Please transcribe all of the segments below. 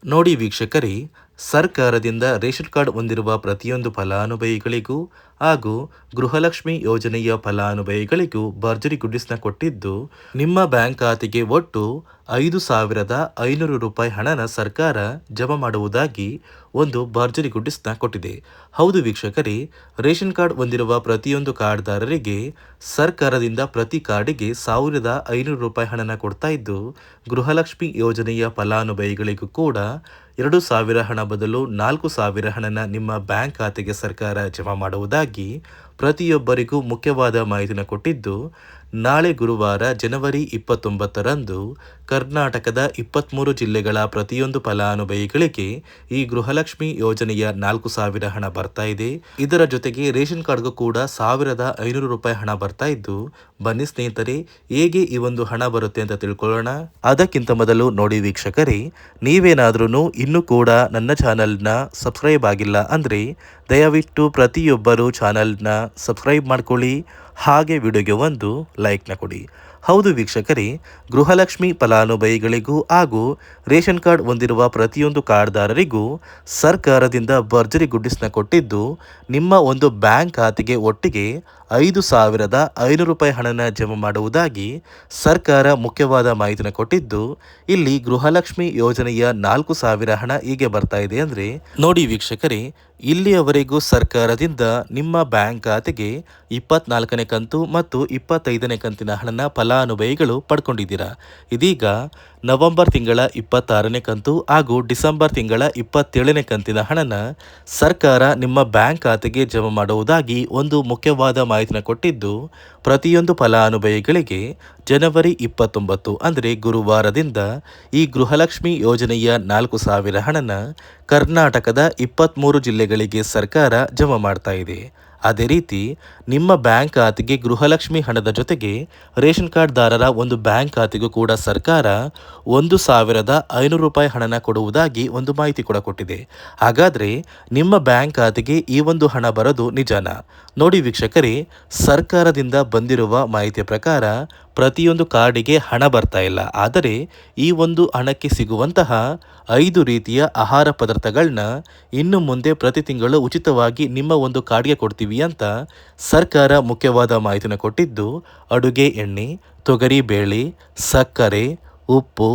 ನೋಡಿ ವೀಕ್ಷಕರೇ, ಸರ್ಕಾರದಿಂದ ರೇಷನ್ ಕಾರ್ಡ್ ಹೊಂದಿರುವ ಪ್ರತಿಯೊಂದು ಫಲಾನುಭವಿಗಳಿಗೂ ಹಾಗೂ ಗೃಹಲಕ್ಷ್ಮಿ ಯೋಜನೆಯ ಫಲಾನುಭವಿಗಳಿಗೂ ಭರ್ಜರಿ ಗುಡ್ಡಿಸ್ನ ಕೊಟ್ಟಿದ್ದು, ನಿಮ್ಮ ಬ್ಯಾಂಕ್ ಖಾತೆಗೆ ಒಟ್ಟು 5,500 ರೂಪಾಯಿ ಹಣನ ಸರ್ಕಾರ ಜಮಾ ಮಾಡುವುದಾಗಿ ಒಂದು ಭರ್ಜರಿ ಗುಡ್ಡಿಸ್ನ ಕೊಟ್ಟಿದೆ. ಹೌದು ವೀಕ್ಷಕರೇ, ರೇಷನ್ ಕಾರ್ಡ್ ಹೊಂದಿರುವ ಪ್ರತಿಯೊಂದು ಕಾರ್ಡ್ದಾರರಿಗೆ ಸರ್ಕಾರದಿಂದ ಪ್ರತಿ ಕಾರ್ಡಿಗೆ 1,500 ರೂಪಾಯಿ ಹಣನ ಕೊಡ್ತಾ ಇದ್ದು, ಗೃಹಲಕ್ಷ್ಮಿ ಯೋಜನೆಯ ಫಲಾನುಭವಿಗಳಿಗೂ ಕೂಡ 2,000 ಹಣ ಬದಲು 4,000 ಹಣನ ನಿಮ್ಮ ಬ್ಯಾಂಕ್ ಖಾತೆಗೆ ಸರ್ಕಾರ ಜಮಾ ಮಾಡುವುದಾಗಿ ಪ್ರತಿಯೊಬ್ಬರಿಗೂ ಮುಖ್ಯವಾದ ಮಾಹಿತಿನ ಕೊಟ್ಟಿದ್ದು, ನಾಳೆ ಗುರುವಾರ ಜನವರಿ 29ರಂದು ಕರ್ನಾಟಕದ 23 ಜಿಲ್ಲೆಗಳ ಪ್ರತಿಯೊಂದು ಫಲಾನುಭವಿಗಳಿಗೆ ಈ ಗೃಹಲಕ್ಷ್ಮಿ ಯೋಜನೆಯ 4,000 ಹಣ ಬರ್ತಾ ಇದೆ. ಇದರ ಜೊತೆಗೆ ರೇಷನ್ ಕಾರ್ಡ್ಗೂ ಕೂಡ 1,500 ರೂಪಾಯಿ ಹಣ ಬರ್ತಾ ಇದ್ದು, ಬನ್ನಿ ಸ್ನೇಹಿತರೆ, ಹೇಗೆ ಈ ಒಂದು ಹಣ ಬರುತ್ತೆ ಅಂತ ತಿಳ್ಕೊಳ್ಳೋಣ. ಅದಕ್ಕಿಂತ ಮೊದಲು ನೋಡಿ ವೀಕ್ಷಕರೇ, ನೀವೇನಾದ್ರೂ ಇನ್ನೂ ಕೂಡ ನನ್ನ ಚಾನಲ್ನ ಸಬ್ಸ್ಕ್ರೈಬ್ ಆಗಿಲ್ಲ ಅಂದರೆ ದಯವಿಟ್ಟು ಪ್ರತಿಯೊಬ್ಬರು ಚಾನಲ್ನ ಸಬ್ಸ್ಕ್ರೈಬ್ ಮಾಡ್ಕೊಳ್ಳಿ, ಹಾಗೆ ವಿಡಿಯೋಗೆ ಒಂದು ಲೈಕ್ನ ಕೊಡಿ. ಹೌದು ವೀಕ್ಷಕರೇ, ಗೃಹಲಕ್ಷ್ಮಿ ಫಲಾನುಭವಿಗಳಿಗೂ ಹಾಗೂ ರೇಷನ್ ಕಾರ್ಡ್ ಹೊಂದಿರುವ ಪ್ರತಿಯೊಂದು ಕಾರ್ಡ್ದಾರರಿಗೂ ಸರ್ಕಾರದಿಂದ ಭರ್ಜರಿ ಗುಡ್ಡಿಸ್ನ ಕೊಟ್ಟಿದ್ದು, ನಿಮ್ಮ ಒಂದು ಬ್ಯಾಂಕ್ ಖಾತೆಗೆ ಒಟ್ಟಿಗೆ 5,500 ರೂಪಾಯಿ ಹಣನ ಜಮಾ ಮಾಡುವುದಾಗಿ ಸರ್ಕಾರ ಮುಖ್ಯವಾದ ಮಾಹಿತಿನ ಕೊಟ್ಟಿದ್ದು, ಇಲ್ಲಿ ಗೃಹಲಕ್ಷ್ಮಿ ಯೋಜನೆಯ 4,000 ಹಣ ಹೀಗೆ ಬರ್ತಾ ಇದೆ ಅಂದರೆ ನೋಡಿ ವೀಕ್ಷಕರೇ, ಇಲ್ಲಿಯವರೆಗೂ ಸರ್ಕಾರದಿಂದ ನಿಮ್ಮ ಬ್ಯಾಂಕ್ ಖಾತೆಗೆ 24ನೇ ಕಂತು ಮತ್ತು 25ನೇ ಕಂತಿನ ಹಣನ ಫಲಾನುಭವಿಗಳು ಪಡ್ಕೊಂಡಿದ್ದೀರಾ. ಇದೀಗ ನವೆಂಬರ್ ತಿಂಗಳ 26ನೇ ಕಂತು ಹಾಗೂ ಡಿಸೆಂಬರ್ ತಿಂಗಳ 27ನೇ ಕಂತಿನ ಹಣನ ಸರ್ಕಾರ ನಿಮ್ಮ ಬ್ಯಾಂಕ್ ಖಾತೆಗೆ ಜಮಾ ಮಾಡುವುದಾಗಿ ಒಂದು ಮುಖ್ಯವಾದ ಮಾಹಿತಿನ ಕೊಟ್ಟಿದ್ದು, ಪ್ರತಿಯೊಂದು ಫಲಾನುಭವಿಗಳಿಗೆ ಜನವರಿ 29 ಅಂದರೆ ಗುರುವಾರದಿಂದ ಈ ಗೃಹಲಕ್ಷ್ಮಿ ಯೋಜನೆಯ 4,000 ಹಣನ ಕರ್ನಾಟಕದ 23 ಜಿಲ್ಲೆಗಳಿಗೆ ಸರ್ಕಾರ ಜಮಾ ಮಾಡ್ತಾ ಇದೆ. ಅದೇ ರೀತಿ ನಿಮ್ಮ ಬ್ಯಾಂಕ್ ಖಾತೆಗೆ ಗೃಹಲಕ್ಷ್ಮಿ ಹಣದ ಜೊತೆಗೆ ರೇಷನ್ ಕಾರ್ಡ್ದಾರರ ಒಂದು ಬ್ಯಾಂಕ್ ಖಾತೆಗೂ ಕೂಡ ಸರ್ಕಾರ 1,500 ರೂಪಾಯಿ ಹಣನ ಕೊಡುವುದಾಗಿ ಒಂದು ಮಾಹಿತಿ ಕೂಡ ಕೊಟ್ಟಿದೆ. ಹಾಗಾದರೆ ನಿಮ್ಮ ಬ್ಯಾಂಕ್ ಖಾತೆಗೆ ಈ ಒಂದು ಹಣ ಬರೋದು ನಿಜನಾ? ನೋಡಿ ವೀಕ್ಷಕರೇ, ಸರ್ಕಾರದಿಂದ ಬಂದಿರುವ ಮಾಹಿತಿಯ ಪ್ರಕಾರ ಪ್ರತಿಯೊಂದು ಕಾರ್ಡಿಗೆ ಹಣ ಬರ್ತಾ ಇಲ್ಲ. ಆದರೆ ಈ ಒಂದು ಹಣಕ್ಕೆ ಸಿಗುವಂತಹ 5 ರೀತಿಯ ಆಹಾರ ಪದಾರ್ಥಗಳನ್ನ ಇನ್ನು ಮುಂದೆ ಪ್ರತಿ ತಿಂಗಳು ಉಚಿತವಾಗಿ ನಿಮ್ಮ ಒಂದು ಕಾರ್ಡ್ಗೆ ಕೊಡ್ತೀವಿ ಅಂತ ಸರ್ಕಾರ ಮುಖ್ಯವಾದ ಮಾಹಿತಿನ ಕೊಟ್ಟಿದ್ದು, ಅಡುಗೆ ಎಣ್ಣೆ, ತೊಗರಿ ಬೇಳೆ, ಸಕ್ಕರೆ, ಉಪ್ಪು,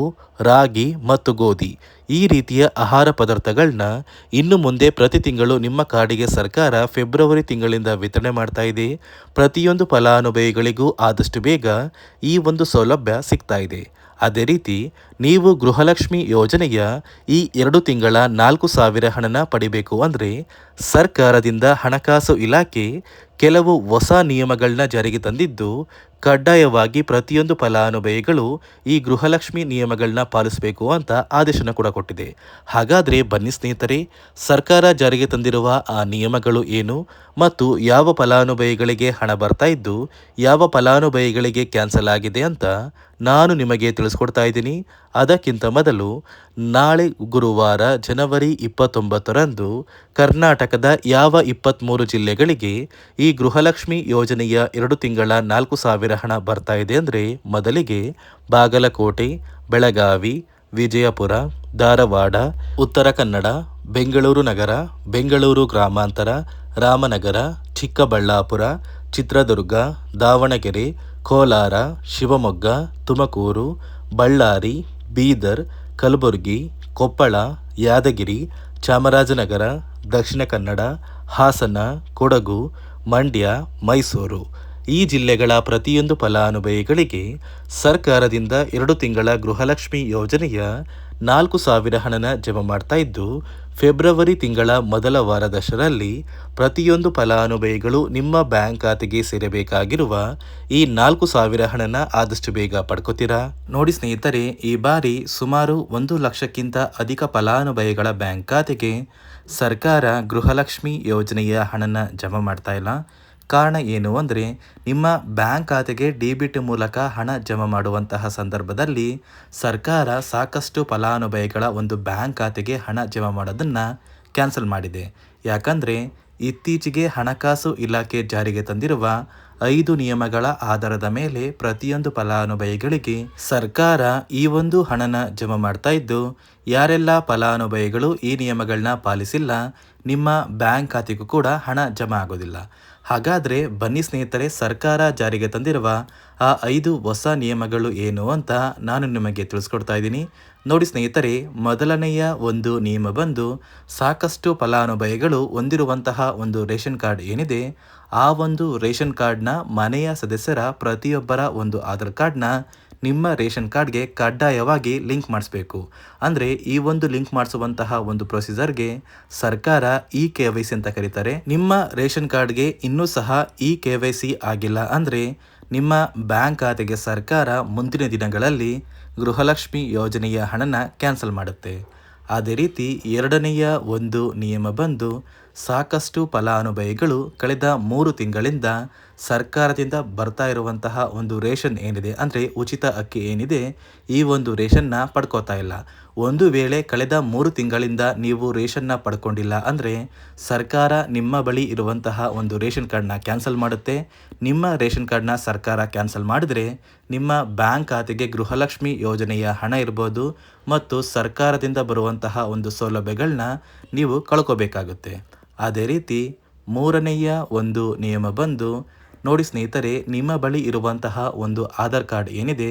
ರಾಗಿ ಮತ್ತು ಗೋಧಿ ಈ ರೀತಿಯ ಆಹಾರ ಪದಾರ್ಥಗಳನ್ನ ಇನ್ನು ಮುಂದೆ ಪ್ರತಿ ತಿಂಗಳು ನಿಮ್ಮ ಕಾರ್ಡಿಗೆ ಸರ್ಕಾರ ಫೆಬ್ರವರಿ ತಿಂಗಳಿಂದ ವಿತರಣೆ ಮಾಡ್ತಾ ಇದೆ. ಪ್ರತಿಯೊಂದು ಫಲಾನುಭವಿಗಳಿಗೂ ಆದಷ್ಟು ಬೇಗ ಈ ಒಂದು ಸೌಲಭ್ಯ ಸಿಗ್ತಾ ಇದೆ. ಅದೇ ರೀತಿ ನೀವು ಗೃಹಲಕ್ಷ್ಮಿ ಯೋಜನೆಯ ಈ 2 ತಿಂಗಳ 4,000 ಹಣನ ಪಡಿಬೇಕು ಅಂದರೆ ಸರ್ಕಾರದಿಂದ ಹಣಕಾಸು ಇಲಾಖೆ ಕೆಲವು ಹೊಸ ನಿಯಮಗಳನ್ನ ಜಾರಿಗೆ ತಂದಿದ್ದು, ಕಡ್ಡಾಯವಾಗಿ ಪ್ರತಿಯೊಂದು ಫಲಾನುಭವಿಗಳು ಈ ಗೃಹಲಕ್ಷ್ಮಿ ನಿಯಮಗಳನ್ನ ಪಾಲಿಸಬೇಕು ಅಂತ ಆದೇಶನ ಕೂಡ ಕೊಟ್ಟಿದೆ. ಹಾಗಾದರೆ ಬನ್ನಿ ಸ್ನೇಹಿತರೆ, ಸರ್ಕಾರ ಜಾರಿಗೆ ತಂದಿರುವ ಆ ನಿಯಮಗಳು ಏನು ಮತ್ತು ಯಾವ ಫಲಾನುಭವಿಗಳಿಗೆ ಹಣ ಬರ್ತಾ ಇದ್ದು ಯಾವ ಫಲಾನುಭವಿಗಳಿಗೆ ಕ್ಯಾನ್ಸಲ್ ಆಗಿದೆ ಅಂತ ನಾನು ನಿಮಗೆ ತಿಳಿಸ್ಕೊಡ್ತಾ ಇದ್ದೀನಿ. ಅದಕ್ಕಿಂತ ಮೊದಲು ನಾಳೆ ಗುರುವಾರ ಜನವರಿ 29ರಂದು ಕರ್ನಾಟಕದ ಯಾವ 23 ಜಿಲ್ಲೆಗಳಿಗೆ ಈ ಗೃಹಲಕ್ಷ್ಮಿ ಯೋಜನೆಯ 2 ತಿಂಗಳ 4,000 ಹಣ ಬರ್ತಾ ಇದೆ ಅಂದರೆ ಮೊದಲಿಗೆ ಬಾಗಲಕೋಟೆ, ಬೆಳಗಾವಿ, ವಿಜಯಪುರ, ಧಾರವಾಡ, ಉತ್ತರ ಕನ್ನಡ, ಬೆಂಗಳೂರು ನಗರ, ಬೆಂಗಳೂರು ಗ್ರಾಮಾಂತರ, ರಾಮನಗರ, ಚಿಕ್ಕಬಳ್ಳಾಪುರ, ಚಿತ್ರದುರ್ಗ, ದಾವಣಗೆರೆ, ಕೋಲಾರ, ಶಿವಮೊಗ್ಗ, ತುಮಕೂರು, ಬಳ್ಳಾರಿ, ಬೀದರ್, ಕಲಬುರಗಿ, ಕೊಪ್ಪಳ, ಯಾದಗಿರಿ, ಚಾಮರಾಜನಗರ, ದಕ್ಷಿಣ ಕನ್ನಡ, ಹಾಸನ, ಕೊಡಗು, ಮಂಡ್ಯ, ಮೈಸೂರು ಈ ಜಿಲ್ಲೆಗಳ ಪ್ರತಿಯೊಂದು ಫಲಾನುಭವಿಗಳಿಗೆ ಸರ್ಕಾರದಿಂದ 2 ತಿಂಗಳ ಗೃಹಲಕ್ಷ್ಮಿ ಯೋಜನೆಯ 4,000 ಹಣನ ಜಮಾ ಮಾಡ್ತಾ ಇದ್ದು, ಫೆಬ್ರವರಿ ತಿಂಗಳ ಮೊದಲ ವಾರದಷ್ಟರಲ್ಲಿ ಪ್ರತಿಯೊಂದು ಫಲಾನುಭವಿಗಳು ನಿಮ್ಮ ಬ್ಯಾಂಕ್ ಖಾತೆಗೆ ಸೇರಬೇಕಾಗಿರುವ ಈ 4,000 ಹಣನ ಆದಷ್ಟು ಬೇಗ ಪಡ್ಕೋತೀರಾ. ನೋಡಿ ಸ್ನೇಹಿತರೆ, ಈ ಬಾರಿ ಸುಮಾರು 1 ಲಕ್ಷಕ್ಕಿಂತ ಅಧಿಕ ಫಲಾನುಭವಿಗಳ ಬ್ಯಾಂಕ್ ಖಾತೆಗೆ ಸರ್ಕಾರ ಗೃಹಲಕ್ಷ್ಮಿ ಯೋಜನೆಯ ಹಣನ ಜಮಾ ಮಾಡ್ತಾ ಇಲ್ಲ. ಕಾರಣ ಏನು ಅಂದರೆ, ನಿಮ್ಮ ಬ್ಯಾಂಕ್ ಖಾತೆಗೆ ಡೆಬಿಟ್ ಮೂಲಕ ಹಣ ಜಮಾ ಮಾಡುವಂತಹ ಸಂದರ್ಭದಲ್ಲಿ ಸರ್ಕಾರ ಸಾಕಷ್ಟು ಫಲಾನುಭವಿಗಳ ಒಂದು ಬ್ಯಾಂಕ್ ಖಾತೆಗೆ ಹಣ ಜಮಾ ಮಾಡೋದನ್ನು ಕ್ಯಾನ್ಸಲ್ ಮಾಡಿದೆ. ಯಾಕಂದರೆ ಇತ್ತೀಚೆಗೆ ಹಣಕಾಸು ಇಲಾಖೆ ಜಾರಿಗೆ ತಂದಿರುವ 5 ನಿಯಮಗಳ ಆಧಾರದ ಮೇಲೆ ಪ್ರತಿಯೊಂದು ಫಲಾನುಭವಿಗಳಿಗೆ ಸರ್ಕಾರ ಈ ಒಂದು ಹಣನ ಜಮಾ ಮಾಡ್ತಾ ಇದ್ದು, ಯಾರೆಲ್ಲ ಫಲಾನುಭವಿಗಳು ಈ ನಿಯಮಗಳನ್ನ ಪಾಲಿಸಿಲ್ಲ, ನಿಮ್ಮ ಬ್ಯಾಂಕ್ ಖಾತೆಗೂ ಕೂಡ ಹಣ ಜಮಾ ಆಗೋದಿಲ್ಲ. ಹಾಗಾದರೆ ಬನ್ನಿ ಸ್ನೇಹಿತರೆ, ಸರ್ಕಾರ ಜಾರಿಗೆ ತಂದಿರುವ ಆ 5 ಹೊಸ ನಿಯಮಗಳು ಏನು ಅಂತ ನಾನು ನಿಮಗೆ ತಿಳಿಸ್ಕೊಡ್ತಾ ಇದ್ದೀನಿ. ನೋಡಿ ಸ್ನೇಹಿತರೆ, ಮೊದಲನೆಯ ಒಂದು ನಿಯಮ ಬಂದು, ಸಾಕಷ್ಟು ಫಲಾನುಭವಿಗಳು ಹೊಂದಿರುವಂತಹ ಒಂದು ರೇಷನ್ ಕಾರ್ಡ್ ಏನಿದೆ, ಆ ಒಂದು ರೇಷನ್ ಕಾರ್ಡ್ನ ಮನೆಯ ಸದಸ್ಯರ ಪ್ರತಿಯೊಬ್ಬರ ಒಂದು ಆಧಾರ್ ಕಾರ್ಡ್ನ ನಿಮ್ಮ ರೇಷನ್ ಕಾರ್ಡ್ಗೆ ಕಡ್ಡಾಯವಾಗಿ ಲಿಂಕ್ ಮಾಡಿಸ್ಬೇಕು. ಅಂದರೆ ಈ ಒಂದು ಲಿಂಕ್ ಮಾಡಿಸುವಂತಹ ಒಂದು ಪ್ರೊಸೀಜರ್ಗೆ ಸರ್ಕಾರ KYC ಅಂತ ಕರೀತಾರೆ. ನಿಮ್ಮ ರೇಷನ್ ಕಾರ್ಡ್ಗೆ ಇನ್ನೂ ಸಹ KYC ಆಗಿಲ್ಲ ಅಂದರೆ ನಿಮ್ಮ ಬ್ಯಾಂಕ್ ಖಾತೆಗೆ ಸರ್ಕಾರ ಮುಂದಿನ ದಿನಗಳಲ್ಲಿ ಗೃಹಲಕ್ಷ್ಮಿ ಯೋಜನೆಯ ಹಣನ ಕ್ಯಾನ್ಸಲ್ ಮಾಡುತ್ತೆ. ಅದೇ ರೀತಿ ಎರಡನೆಯ ಒಂದು ನಿಯಮ ಬಂದು, ಸಾಕಷ್ಟು ಫಲಾನುಭವಿಗಳು ಕಳೆದ 3 ತಿಂಗಳಿಂದ ಸರ್ಕಾರದಿಂದ ಬರ್ತಾ ಇರುವಂತಹ ಒಂದು ರೇಷನ್ ಏನಿದೆ, ಅಂದರೆ ಉಚಿತ ಅಕ್ಕಿ ಏನಿದೆ, ಈ ಒಂದು ರೇಷನ್ನ ಪಡ್ಕೋತಾ ಇಲ್ಲ. ಒಂದು ವೇಳೆ ಕಳೆದ 3 ತಿಂಗಳಿಂದ ನೀವು ರೇಷನ್ನ ಪಡ್ಕೊಂಡಿಲ್ಲ ಅಂದರೆ ಸರ್ಕಾರ ನಿಮ್ಮ ಬಳಿ ಇರುವಂತಹ ಒಂದು ರೇಷನ್ ಕಾರ್ಡ್ನ ಕ್ಯಾನ್ಸಲ್ ಮಾಡುತ್ತೆ. ನಿಮ್ಮ ರೇಷನ್ ಕಾರ್ಡ್ನ ಸರ್ಕಾರ ಕ್ಯಾನ್ಸಲ್ ಮಾಡಿದರೆ ನಿಮ್ಮ ಬ್ಯಾಂಕ್ ಖಾತೆಗೆ ಗೃಹಲಕ್ಷ್ಮಿ ಯೋಜನೆಯ ಹಣ ಇರ್ಬೋದು ಮತ್ತು ಸರ್ಕಾರದಿಂದ ಬರುವಂತಹ ಒಂದು ಸೌಲಭ್ಯಗಳನ್ನ ನೀವು ಕಳ್ಕೋಬೇಕಾಗುತ್ತೆ. ಅದೇ ರೀತಿ ಮೂರನೆಯ ಒಂದು ನಿಯಮ ಬಂದು, ನೋಡಿ ಸ್ನೇಹಿತರೆ, ನಿಮ್ಮ ಬಳಿ ಇರುವಂತಹ ಒಂದು ಆಧಾರ್ ಕಾರ್ಡ್ ಏನಿದೆ,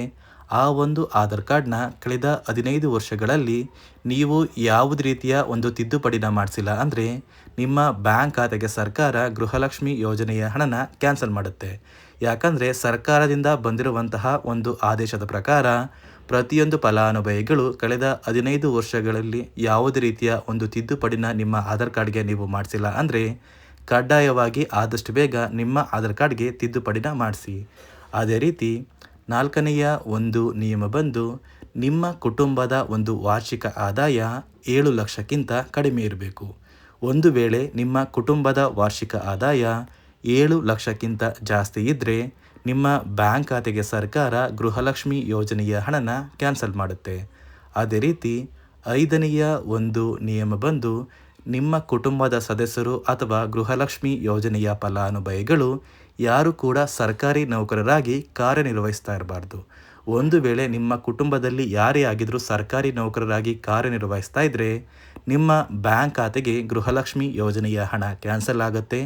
ಆ ಒಂದು ಆಧಾರ್ ಕಾರ್ಡ್ನ ಕಳೆದ 15 ವರ್ಷಗಳಲ್ಲಿ ನೀವು ಯಾವುದೇ ರೀತಿಯ ಒಂದು ತಿದ್ದುಪಡಿನ ಮಾಡಿಸಿಲ್ಲ ಅಂದರೆ ನಿಮ್ಮ ಬ್ಯಾಂಕ್ ಖಾತೆಗೆ ಸರ್ಕಾರ ಗೃಹಲಕ್ಷ್ಮಿ ಯೋಜನೆಯ ಹಣನ ಕ್ಯಾನ್ಸಲ್ ಮಾಡುತ್ತೆ. ಯಾಕಂದರೆ ಸರ್ಕಾರದಿಂದ ಬಂದಿರುವಂತಹ ಒಂದು ಆದೇಶದ ಪ್ರಕಾರ ಪ್ರತಿಯೊಂದು ಫಲಾನುಭವಿಗಳು ಕಳೆದ 15 ವರ್ಷಗಳಲ್ಲಿ ಯಾವುದೇ ರೀತಿಯ ಒಂದು ತಿದ್ದುಪಡಿನ ನಿಮ್ಮ ಆಧಾರ್ ಕಾರ್ಡ್ಗೆ ನೀವು ಮಾಡಿಸಿಲ್ಲ ಅಂದರೆ ಕಡ್ಡಾಯವಾಗಿ ಆದಷ್ಟು ಬೇಗ ನಿಮ್ಮ ಆಧಾರ್ ಕಾರ್ಡ್ಗೆ ತಿದ್ದುಪಡಿನ ಮಾಡಿಸಿ. ಅದೇ ರೀತಿ ನಾಲ್ಕನೆಯ ಒಂದು ನಿಯಮ ಬಂದು, ನಿಮ್ಮ ಕುಟುಂಬದ ಒಂದು ವಾರ್ಷಿಕ ಆದಾಯ 7 ಲಕ್ಷಕ್ಕಿಂತ ಕಡಿಮೆ ಇರಬೇಕು. ಒಂದು ವೇಳೆ ನಿಮ್ಮ ಕುಟುಂಬದ ವಾರ್ಷಿಕ ಆದಾಯ 7 ಲಕ್ಷಕ್ಕಿಂತ ಜಾಸ್ತಿ ಇದ್ದರೆ ನಿಮ್ಮ ಬ್ಯಾಂಕ್ ಖಾತೆಗೆ ಸರ್ಕಾರ ಗೃಹಲಕ್ಷ್ಮಿ ಯೋಜನೆಯ ಹಣನ ಕ್ಯಾನ್ಸಲ್ ಮಾಡುತ್ತೆ. ಅದೇ ರೀತಿ 5ನೆಯ ಒಂದು ನಿಯಮ ಬಂದು, ನಿಮ್ಮ ಕುಟುಂಬದ ಸದಸ್ಯರು ಅಥವಾ ಗೃಹಲಕ್ಷ್ಮಿ ಯೋಜನೆಯ ಫಲಾನುಭವಿಗಳು ಯಾರು ಕೂಡ ಸರ್ಕಾರಿ ನೌಕರರಾಗಿ ಕಾರ್ಯನಿರ್ವಹಿಸ್ತಾ ಇರಬಾರ್ದು. ಒಂದು ವೇಳೆ ನಿಮ್ಮ ಕುಟುಂಬದಲ್ಲಿ ಯಾರೇ ಆಗಿದ್ರೂ ಸರ್ಕಾರಿ ನೌಕರರಾಗಿ ಕಾರ್ಯನಿರ್ವಹಿಸ್ತಾ ಇದ್ದರೆ ನಿಮ್ಮ ಬ್ಯಾಂಕ್ ಖಾತೆಗೆ ಗೃಹಲಕ್ಷ್ಮಿ ಯೋಜನೆಯ ಹಣ ಕ್ಯಾನ್ಸಲ್ ಆಗುತ್ತೆ.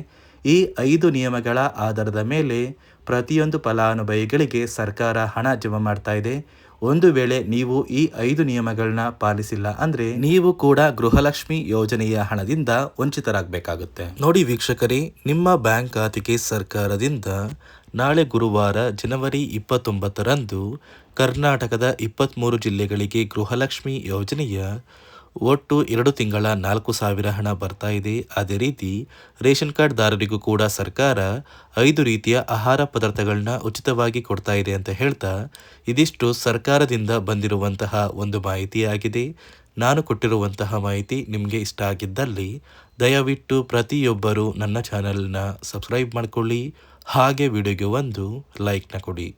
ಈ 5 ನಿಯಮಗಳ ಆಧಾರದ ಮೇಲೆ ಪ್ರತಿಯೊಂದು ಫಲಾನುಭವಿಗಳಿಗೆ ಸರ್ಕಾರ ಹಣ ಜಮಾ ಮಾಡ್ತಾ ಇದೆ. ಒಂದು ವೇಳೆ ನೀವು ಈ 5 ನಿಯಮಗಳನ್ನ ಪಾಲಿಸಿಲ್ಲ ಅಂದರೆ ನೀವು ಕೂಡ ಗೃಹಲಕ್ಷ್ಮಿ ಯೋಜನೆಯ ಹಣದಿಂದ ವಂಚಿತರಾಗಬೇಕಾಗುತ್ತೆ. ನೋಡಿ ವೀಕ್ಷಕರೇ, ನಿಮ್ಮ ಬ್ಯಾಂಕ್ ಖಾತೆಗೆ ಸರ್ಕಾರದಿಂದ ನಾಳೆ ಗುರುವಾರ ಜನವರಿ 29ರಂದು ಕರ್ನಾಟಕದ 23 ಜಿಲ್ಲೆಗಳಿಗೆ ಗೃಹಲಕ್ಷ್ಮಿ ಯೋಜನೆಯ ಒಟ್ಟು 2 ತಿಂಗಳ 4,000 ಹಣ ಬರ್ತಾ ಇದೆ. ಅದೇ ರೀತಿ ರೇಷನ್ ಕಾರ್ಡ್ದಾರರಿಗೂ ಕೂಡ ಸರ್ಕಾರ 5 ರೀತಿಯ ಆಹಾರ ಪದಾರ್ಥಗಳನ್ನ ಉಚಿತವಾಗಿ ಕೊಡ್ತಾ ಇದೆ ಅಂತ ಹೇಳ್ತಾ, ಇದಿಷ್ಟು ಸರ್ಕಾರದಿಂದ ಬಂದಿರುವಂತಹ ಒಂದು ಮಾಹಿತಿಯಾಗಿದೆ. ನಾನು ಕೊಟ್ಟಿರುವಂತಹ ಮಾಹಿತಿ ನಿಮಗೆ ಇಷ್ಟ ಆಗಿದ್ದಲ್ಲಿ ದಯವಿಟ್ಟು ಪ್ರತಿಯೊಬ್ಬರು ನನ್ನ ಚಾನಲ್ನ ಸಬ್ಸ್ಕ್ರೈಬ್ ಮಾಡಿಕೊಳ್ಳಿ, ಹಾಗೆ ವಿಡಿಯೋಗೆ ಒಂದು ಲೈಕ್ನ ಕೊಡಿ.